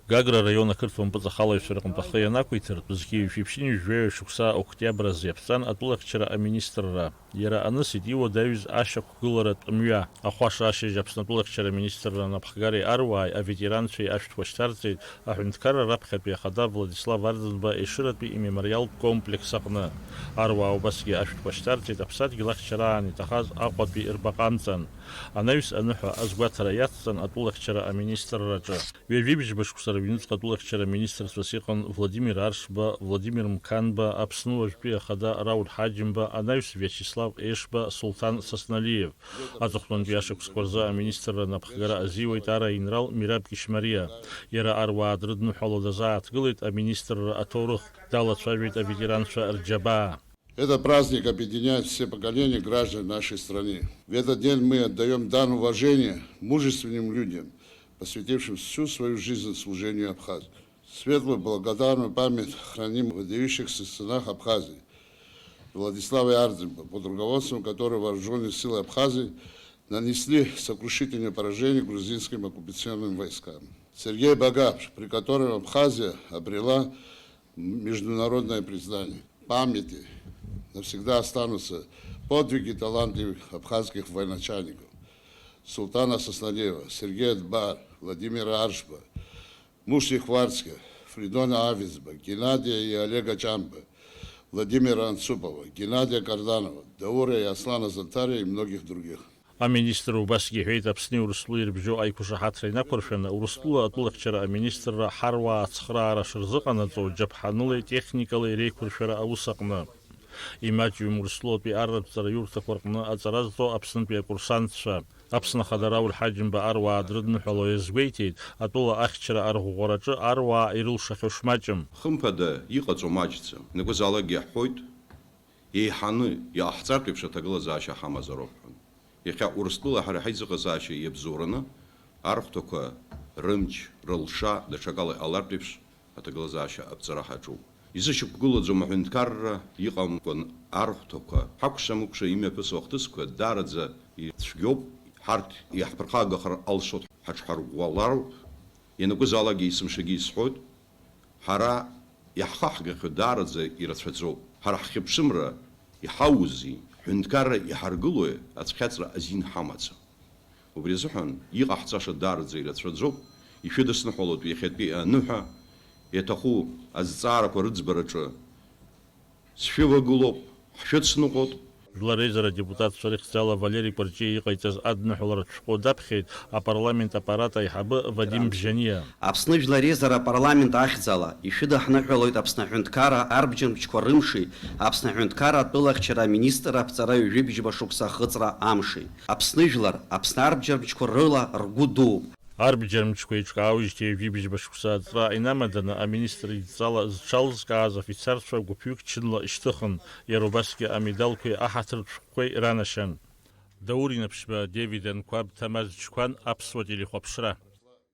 Гагра района Кыртван Базахала и Шеракамтахая Накуитер, Базки Фипшини, Жвея Шукса, Октября Зепсан, Атлахчера, а министра. Яра Анас Идио Давиз Аша Куларат Мья, Ахуаша Аши Жапснатлахчера министра Напхагари Арвай, а ветеранши Аштваштарци, а Хунткара Рабхапи Хада Владислав Варденба и Ширатби и мемориал комплексакна. Арва Убаски Аштваштарци, Тапсат Гилахчерани, Тахаз Акватби Ирбаканцан. Анавис Ануха Азгватара Ятсан, Атлахчера, а министра Раджа. Вебибич Башкусар Винуц Атлахчера министр Свасихан Владимир Аршба, Владимир Мканба, Апсну Ажпия Хада Рауль Хаджимба, Анавис Вячеслав Эшба, Султан Сосналиев. Азухман Бяшек Скорза, министр Напхагара Азива Итара Инрал Мираб Кишмария. Яра Арва Адрудну Холодаза Атгылит, а министр Аторух Дала Цвавит, а ветеранша Арджаба. Этот праздник объединяет все поколения граждан нашей страны. В этот день мы отдаем дан уважения мужественным людям, посвятившим всю свою жизнь служению Абхазии. Светлую благодарную память храним в выдающихся сынах Абхазии. Владислава Ардзимба, под руководством которого вооруженные силы Абхазии нанесли сокрушительное поражение грузинским оккупационным войскам. Сергей Багапш, при котором Абхазия обрела международное признание. Памяти навсегда останутся подвиги талантливых абхазских военачальников. Султана Сосналеева, Сергея Дбар, Владимира Аршба, Муши Хварцка, Фридона Авизба, Геннадия и Олега Чамба, Владимира Анцупова, Геннадия Карданова, Даура и Аслана Зантария и многих других. А министр Убаски Хейт Апсни Урслу Ирбжо Айкуша Хатра Накуршена, Урслу Атлахчера, министр Харва Цхрара Шерзакана, Джабханули, техникалы Рейкуршера Аусакна. Имачу Мурсло Пи Араб Цараюрта Коркна, Ацаразо Апсн Пи Курсанца. Апсна Хадарауль Хаджимба Арва Адрудну Халоезвейтит, Атула Ахчера Аргугораджа, Арва Ирул Шахушмачем. Хымпада иҟаҵо маҷӡам, накәызаалакгьы иаҳҳәоит, еиҳаны иааҳҵартә еиԥш аҭагылазаашьа ҳамазароуп ҳәа. Иахьа Урыстәыла ҳара ҳаизыҟазаашьа иабзоураны архәҭақәа рымч, рылша, даҽакала иҟалартә еиԥш аҭагылазаашьа аԥҵара ҳаҿуп. Изышьақәгылаӡом аҳәынҭқарра иҟамкәан архәҭақәа ҳакәша-мыкәша имҩаԥысуа ахҭысқәа даараӡа ицәгьоуп, ҳарҭ иаҳԥырхагахар алшоит ҳаҽҳарӷәӷәалароуп, ианакәызаалакгьы есымшагьы исҳәоит, ҳара иаҳхаҳгахьоу даараӡа ирацәаӡоуп. Ҳара ҳхьыԥшымра иҳаузи, ҳәынҭқарра иҳаргылои ацәхьаҵра азин ҳамаӡам. Убри азыҳәан иҟаҳҵаша даараӡа ирацәаӡоуп, ишәыдысныҳәалоит иахьатәи аныҳәа, иаҭаху азҵаарақәа рыӡбараҿы сшәывагылоуп, ҳшәыцныҟәоит. Жларезера депутат Шарихцала Валерий Парчи иҟаиҵаз адныҳәаларатә шәҟәы даԥхьеит апарламент аппарат аиҳабы Вадим Бжьаниа. Аԥсны Жәларезара апарламент ахьӡала ишәыдаҳныҳәалоит Аԥсны аҳәынҭқарра арбџьармчқәа рымши, Аԥсны аҳәынҭқарра атәылахьчара аминистр аԥҵара ҩажәибжьба шықәса ахыҵра амши. Аԥсны жәлар, Аԥсны арбџьармчқәа рыла ргәы дууп. Арбџьармчқәа еиҿкаауижьҭеи ҩажәибжьба шықәса аҵара инамаданы аминистр идҵала зҽалзкааз афицарцәа гәыԥҩык чынла ишьҭыхын, иара убасгьы амедалқәеи аҳаҭыртә шәҟәқәеи ранашьан. Даур инаԥшьба Девид Анқәаб Ҭамаз Ҷқәан, Аԥсуа телехәаԥшра.